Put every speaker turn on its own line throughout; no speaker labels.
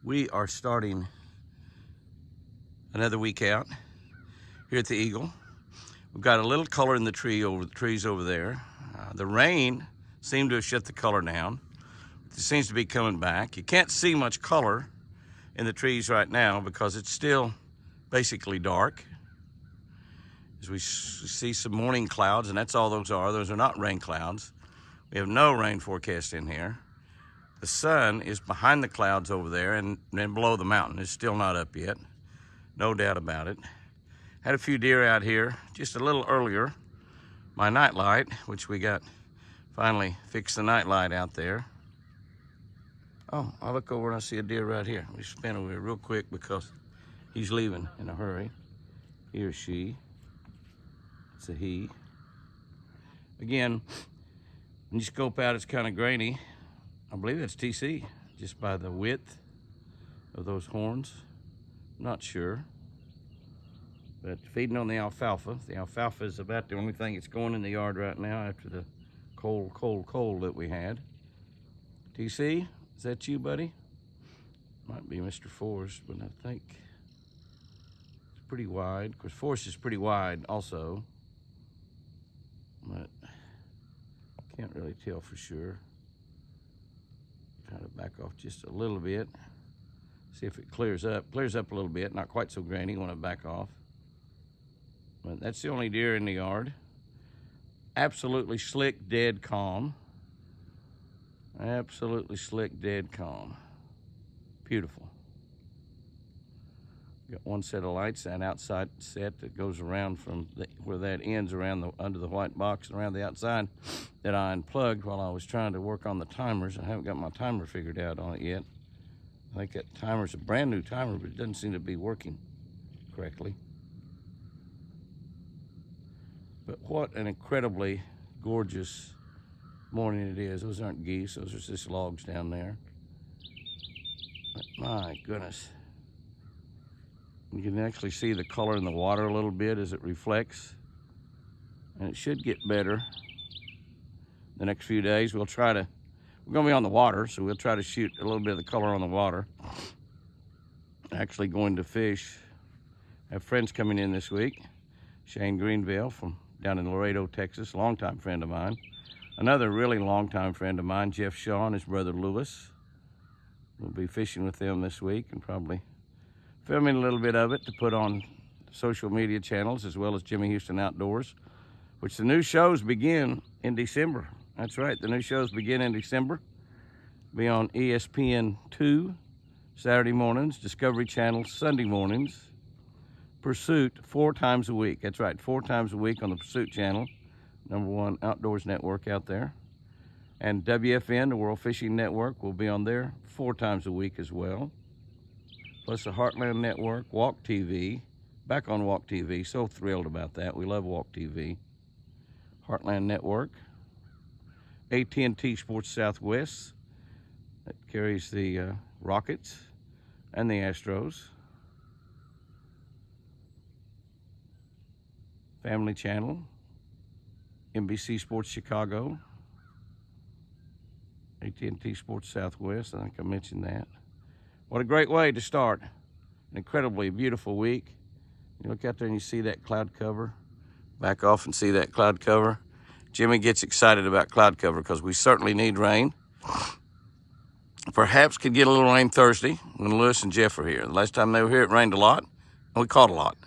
We are starting another week out here at the Eagle. We've got a little color in the trees over there. The rain seemed to have shut the color down. It seems to be coming back. You can't see much color in the trees right now because it's still basically dark. As we see some morning clouds, and that's all those are. Those are not rain clouds. We have no rain forecast in here. The sun is behind the clouds over there and then below the mountain. It's still not up yet, no doubt about it. Had a few deer out here just a little earlier. My night light, which we got finally fixed the night light out there. Oh, I look over and I see a deer right here. We spin over here real quick because he's leaving in a hurry. He or she. It's a he. Again, when you scope out, it's kind of grainy. I believe that's TC, just by the width of those horns. Not sure. But feeding on the alfalfa. The alfalfa is about the only thing that's going in the yard right now after the cold that we had. TC, is that you, buddy? Might be Mr. Forrest, but I think it's pretty wide. Of course, Forrest is pretty wide also. But can't really tell for sure. Try to back off just a little bit. See if it clears up. Clears up a little bit, not quite so grainy. Want to back off. But that's the only deer in the yard. Absolutely slick, dead calm. Absolutely slick, dead calm. Beautiful. Got one set of lights, that outside set that goes around from where that ends around under the white box around the outside that I unplugged while I was trying to work on the timers. I haven't got my timer figured out on it yet. I think that timer's a brand new timer, but it doesn't seem to be working correctly. But what an incredibly gorgeous morning it is. Those aren't geese, those are just logs down there. But my goodness. You can actually see the color in the water a little bit as it reflects. And it should get better the next few days. We're gonna be on the water, so we'll try to shoot a little bit of the color on the water. Actually going to fish. I have friends coming in this week. Shane Greenville from down in Laredo, Texas, longtime friend of mine. Another really longtime friend of mine, Jeff Shaw and his brother Lewis. We'll be fishing with them this week and probably filming a little bit of it to put on social media channels as well as Jimmy Houston Outdoors, which the new shows begin in December. That's right, the new shows begin in December. Be on ESPN2 Saturday mornings, Discovery Channel Sunday mornings, Pursuit 4 times a week. That's right, 4 times a week on the Pursuit channel, #1 outdoors network out there. And WFN, the World Fishing Network, will be on there 4 times a week as well. Plus the Heartland Network, Walk TV, back on Walk TV. So thrilled about that. We love Walk TV. Heartland Network, AT&T Sports Southwest, that carries the Rockets and the Astros. Family Channel, NBC Sports Chicago, AT&T Sports Southwest, I think I mentioned that. What a great way to start an incredibly beautiful week. You look out there and you see that cloud cover. Back off and see that cloud cover. Jimmy gets excited about cloud cover because we certainly need rain. Perhaps could get a little rain Thursday when Lewis and Jeff are here. The last time they were here, it rained a lot, and we caught a lot.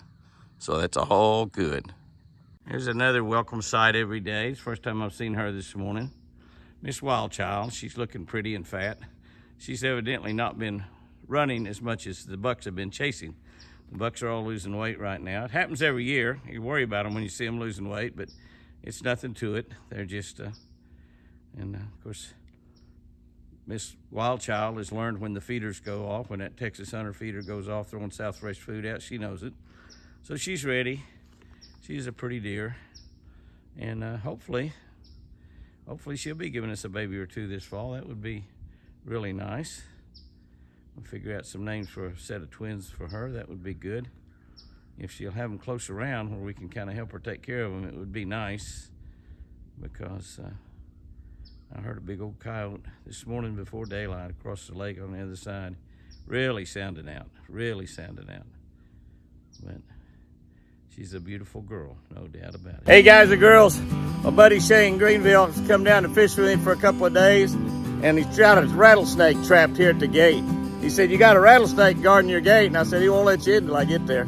So that's all good. Here's another welcome sight every day. It's the first time I've seen her this morning. Miss Wildchild, she's looking pretty and fat. She's evidently not been running as much as the bucks have been chasing. The bucks are all losing weight right now. It happens every year. You worry about them when you see them losing weight, but it's nothing to it. They're just, of course, Miss Wildchild has learned when the feeders go off, when that Texas Hunter feeder goes off throwing South Fresh food out, she knows it. So she's ready. She's a pretty deer. And hopefully she'll be giving us a baby or two this fall. That would be really nice. We'll figure out some names for a set of twins for her. That would be good. If she'll have them close around where we can kind of help her take care of them, it would be nice. Because I heard a big old coyote this morning before daylight across the lake on the other side. Really sounding out. Really sounding out. But she's a beautiful girl, no doubt about it. Hey guys and girls, my buddy Shane Greenville has come down to fish with me for a couple of days, and he's got a rattlesnake trapped here at the gate. He said, you got a rattlesnake guarding your gate, and I said, he won't let you in until I get there.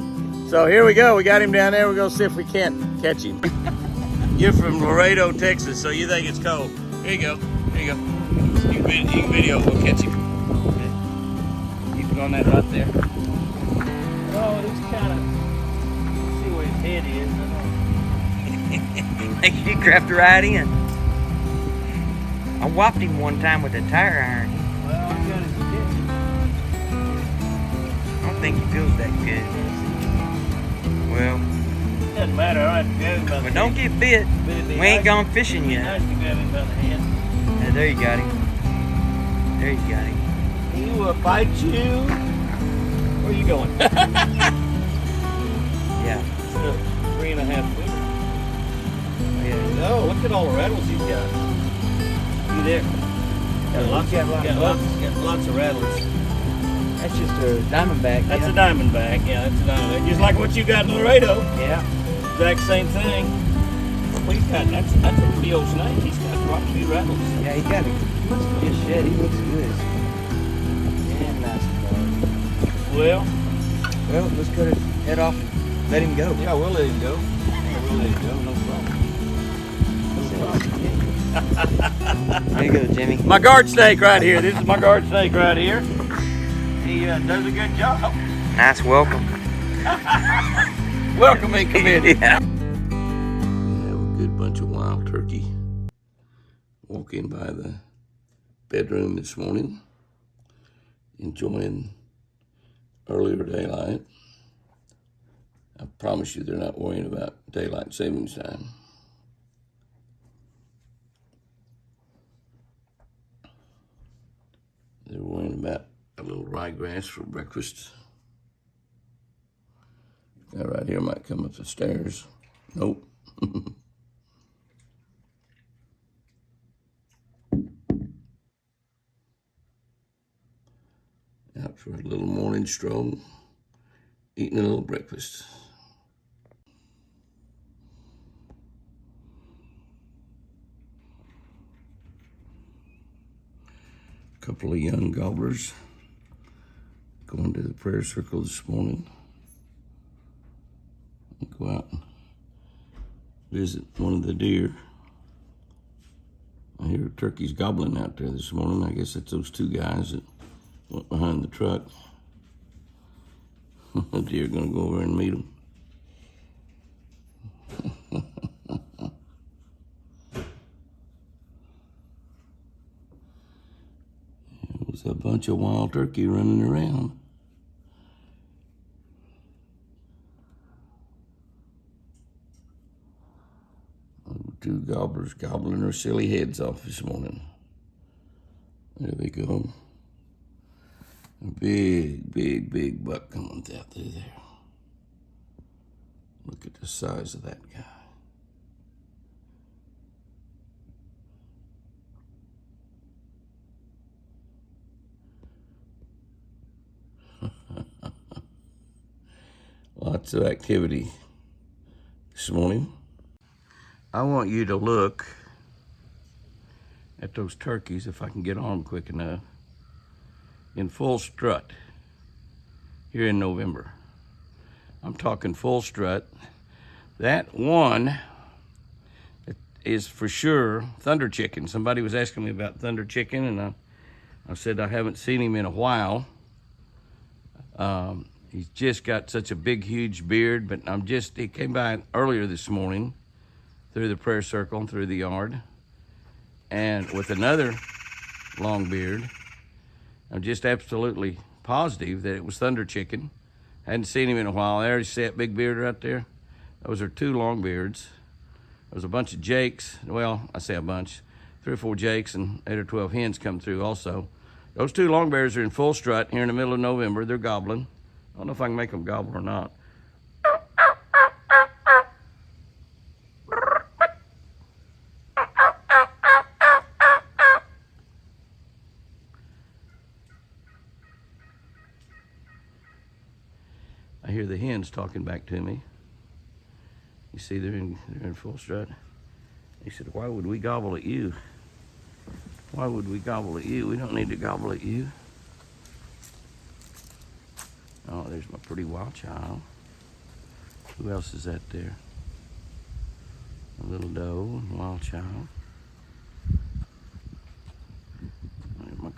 So here we go, we got him down there, we're gonna see if we can't catch him. You're from Laredo, Texas, so you think it's cold. Here you go, here you go. You can video, we'll catch him. Okay. Keep it on that right there. Oh, he's kind of, see where his head is.
He crept right in. I whopped him one time with a tire iron.
Well, I got his attention.
I don't think he feels that good. Well,
Doesn't matter, all right, grab him by the
but don't get bit. We ain't gone fishing yet.
Nice to grab him by the hand.
Yeah, there you got him. There you got him.
He will bite you. Where are you going?
Yeah.
It's a 3.5 footer.
Yeah.
Oh, look at all the rattles he's got. See there? Got lots of rattlers.
That's just a diamondback.
That's a diamondback. Yeah, that's a diamondback. Just like what you got in Laredo.
Yeah.
Exact same thing. Well, he's got, that's a pretty old snake. He's got quite a few rattles.
Yeah, he got a good shed. He looks good. Yeah, nice car.
Well,
let's cut his head off and let him go.
yeah, we'll let him go. Yeah, we'll let him go. No problem.
There you go, Jimmy.
My guard snake right here. This is my guard snake right here. He does a good job.
Nice welcome.
Welcoming committee.
Yeah.
We have a good bunch of wild turkey walking by the bedroom this morning, enjoying earlier daylight. I promise you they're not worrying about daylight savings time. They're worrying about a little ryegrass for breakfast. Guy right here might come up the stairs. Nope. Out for a little morning stroll, eating a little breakfast. A couple of young gobblers going to the prayer circle this morning. Go out and visit one of the deer. I hear turkeys gobbling out there this morning. I guess that's those two guys that went behind the truck. The deer are gonna go over and meet them. There was a bunch of wild turkey running around. Two gobblers gobbling their silly heads off this morning. There they go. A big buck coming out through there. Look at the size of that guy. Lots of activity this morning. I want you to look at those turkeys, if I can get on quick enough, in full strut here in November. I'm talking full strut. That one is for sure thunder chicken. Somebody was asking me about thunder chicken, and I said I haven't seen him in a while. He's just got such a big, huge beard, but he came by earlier this morning through the prayer circle and through the yard, and with another long beard. I'm just absolutely positive that it was thunder chicken. Hadn't seen him in a while. There, you see that big beard right there? Those are two long beards. There's a bunch of jakes. Well, I say a bunch. 3 or 4 jakes and 8 or 12 hens come through also. Those two long beards are in full strut here in the middle of November. They're gobbling. I don't know if I can make them gobble or not. hear the hens talking back to me. You see, they're in full strut. He said, "Why would we gobble at you? Why would we gobble at you? We don't need to gobble at you." Oh, there's my pretty wild child. Who else is that there? A little doe and wild child. My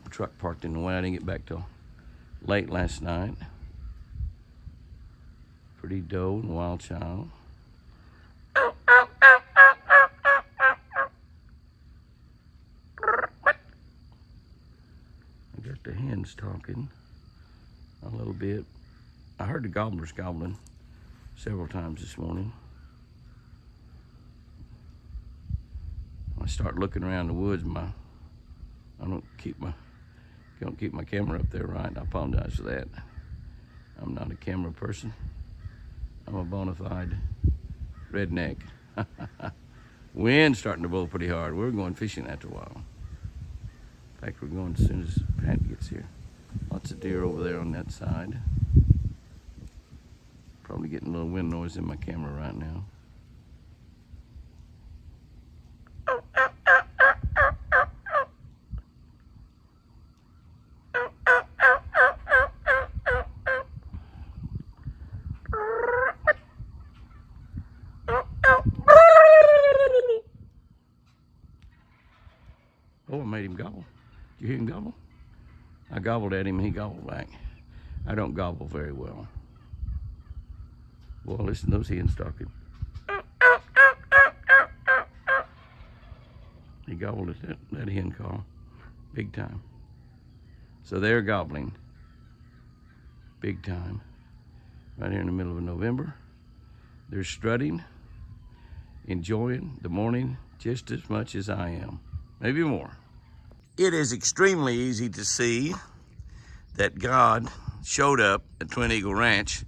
truck parked in the way. I didn't get back till late last night. Pretty doe and wild child. I got the hens talking a little bit. I heard the gobblers gobbling several times this morning. I start looking around the woods. I don't keep my camera up there right. I apologize for that. I'm not a camera person. I'm a bona fide redneck. Wind's starting to blow pretty hard. We're going fishing after a while. In fact, we're going as soon as Pat gets here. Lots of deer over there on that side. Probably getting a little wind noise in my camera right now. Oh, I made him gobble. Did you hear him gobble? I gobbled at him and he gobbled back. I don't gobble very well. Well, listen to those hens talking. He gobbled at that hen call big time. So they're gobbling big time right here in the middle of November. They're strutting, enjoying the morning just as much as I am, maybe more. It is extremely easy to see that God showed up at Twin Eagle Ranch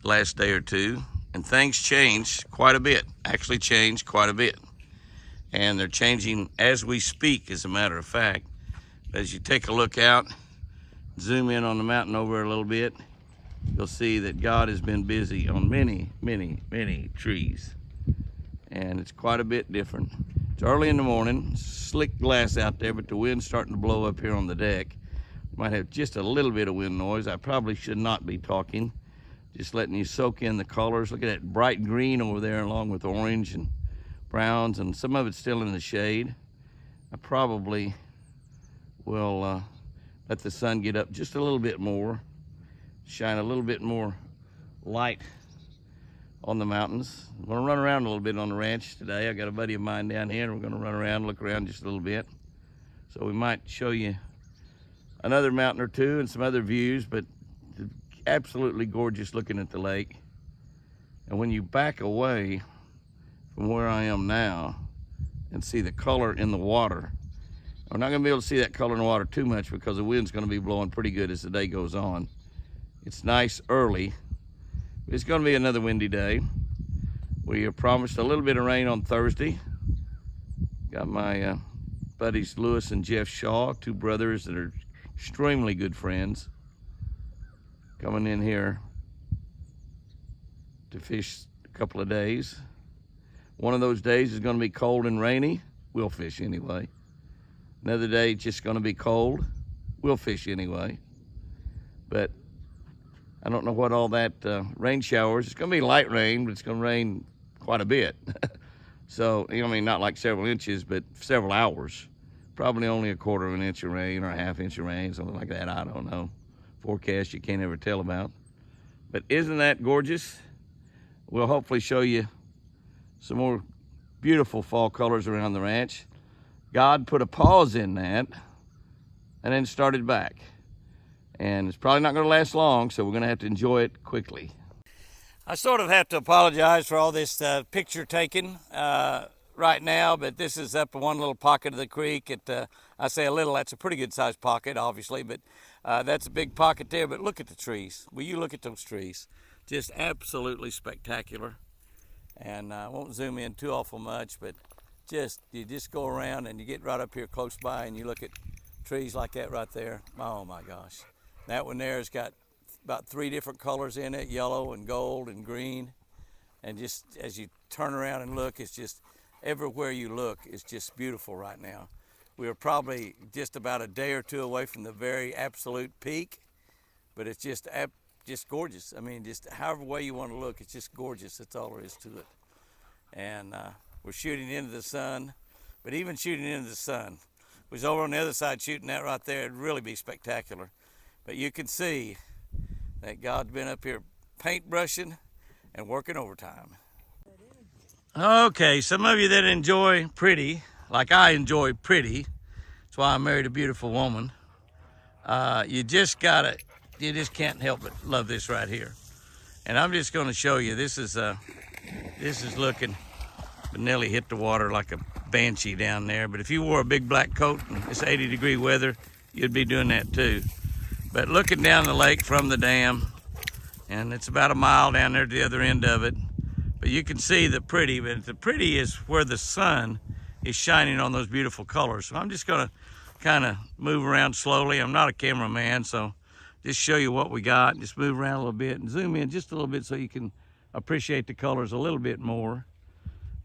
the last day or two, and things changed quite a bit, actually changed quite a bit. And they're changing as we speak, as a matter of fact. As you take a look out, zoom in on the mountain over a little bit, you'll see that God has been busy on many, many, many trees. And it's quite a bit different. It's early in the morning, slick glass out there, but the wind's starting to blow up here on the deck. Might have just a little bit of wind noise. I probably should not be talking. Just letting you soak in the colors. Look at that bright green over there along with orange and browns, and some of it's still in the shade. I probably will let the sun get up just a little bit more, shine a little bit more light on the mountains. I'm gonna run around a little bit on the ranch today. I got a buddy of mine down here, and we're gonna run around, look around just a little bit. So we might show you another mountain or two and some other views, but absolutely gorgeous looking at the lake. And when you back away from where I am now and see the color in the water, we're not gonna be able to see that color in the water too much because the wind's gonna be blowing pretty good as the day goes on. It's nice early. It's gonna be another windy day. We are promised a little bit of rain on Thursday. Got my buddies Lewis and Jeff Shaw, two brothers that are extremely good friends, coming in here to fish a couple of days. One of those days is gonna be cold and rainy. We'll fish anyway. Another day it's just gonna be cold. We'll fish anyway. But I don't know what all that rain showers. It's gonna be light rain, but it's gonna rain quite a bit. So, I mean, not like several inches, but several hours. Probably only a quarter of an inch of rain or a half inch of rain, something like that, I don't know. Forecast you can't ever tell about. But isn't that gorgeous? We'll hopefully show you some more beautiful fall colors around the ranch. God put a pause in that and then started back. And it's probably not gonna last long, so we're gonna have to enjoy it quickly. I sort of have to apologize for all this picture taking right now, but this is up in one little pocket of the creek. I say a little, that's a pretty good sized pocket, obviously, but that's a big pocket there. But look at the trees. Will you look at those trees? Just absolutely spectacular. And I won't zoom in too awful much, but you just go around and you get right up here close by and you look at trees like that right there. Oh my gosh. That one there has got about 3 different colors in it, yellow and gold and green. And just as you turn around and look, it's just everywhere you look, it's just beautiful right now. We are probably just about a day or two away from the very absolute peak, but it's just gorgeous. I mean, just however way you want to look, it's just gorgeous. That's all there is to it. And we're shooting into the sun, but even shooting into the sun, was over on the other side shooting that right there, it'd really be spectacular. But you can see that God's been up here paintbrushing and working overtime. Okay, some of you that enjoy pretty, like I enjoy pretty, that's why I married a beautiful woman. You just can't help but love this right here. And I'm just going to show you. This is looking, but Nelly hit the water like a banshee down there. But if you wore a big black coat and it's 80-degree weather, you'd be doing that too. But looking down the lake from the dam, and it's about a mile down there to the other end of it. But you can see the pretty, but the pretty is where the sun is shining on those beautiful colors. So I'm just gonna kind of move around slowly. I'm not a cameraman, so just show you what we got. Just move around a little bit and zoom in just a little bit so you can appreciate the colors a little bit more.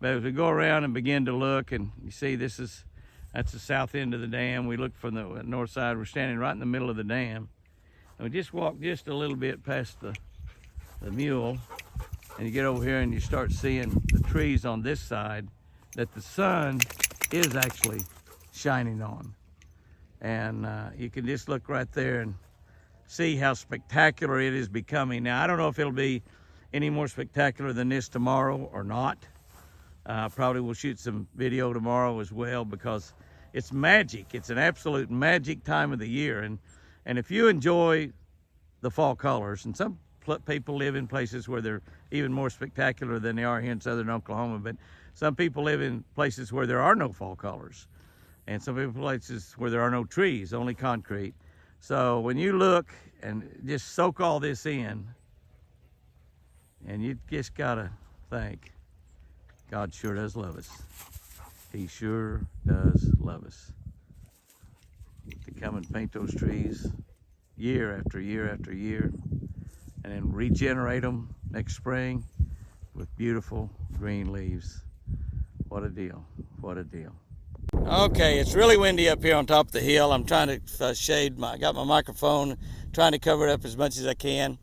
But as we go around and begin to look, and you see that's the south end of the dam. We look from the north side. We're standing right in the middle of the dam. And we just walk just a little bit past the mule, and you get over here and you start seeing the trees on this side that the sun is actually shining on. And you can just look right there and see how spectacular it is becoming. Now, I don't know if it'll be any more spectacular than this tomorrow or not. Probably we'll shoot some video tomorrow as well, because it's magic. It's an absolute magic time of the year. And if you enjoy the fall colors, and some people live in places where they're even more spectacular than they are here in southern Oklahoma, but some people live in places where there are no fall colors, and some people places where there are no trees, only concrete. So when you look and just soak all this in, and you just gotta think, God sure does love us. He sure does love us. To come and paint those trees year after year after year, and then regenerate them next spring with beautiful green leaves. What a deal, what a deal. Okay, it's really windy up here on top of the hill. I'm trying to I got my microphone, trying to cover it up as much as I can.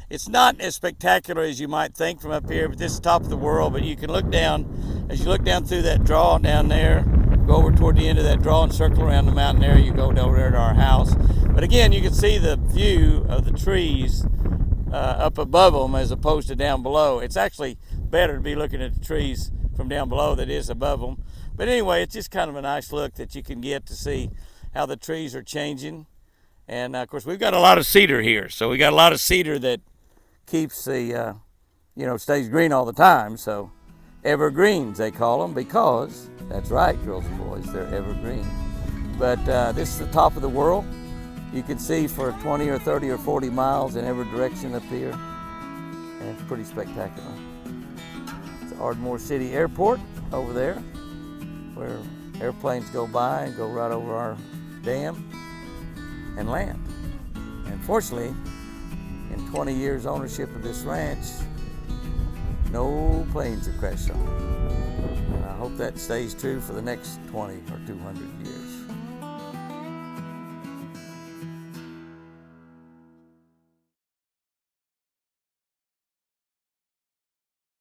It's not as spectacular as you might think from up here, but this is top of the world. But you can look down, as you look down through that draw down there, go over toward the end of that draw and circle around the mountain there, you go over there to our house. But again, you can see the view of the trees up above them as opposed to down below. It's actually better to be looking at the trees from down below than it is above them. But anyway, it's just kind of a nice look that you can get to see how the trees are changing. And of course, we've got a lot of cedar here. So we got a lot of cedar that keeps the, stays green all the time. So evergreens, they call them, because that's right, girls and boys, they're evergreen. But this is the top of the world. You can see for 20 or 30 or 40 miles in every direction up here, and it's pretty spectacular. It's Ardmore City Airport over there, where airplanes go by and go right over our dam and land. And fortunately, in 20 years ownership of this ranch, no planes have crashed on it. And I hope that stays true for the next 20 or 200 years.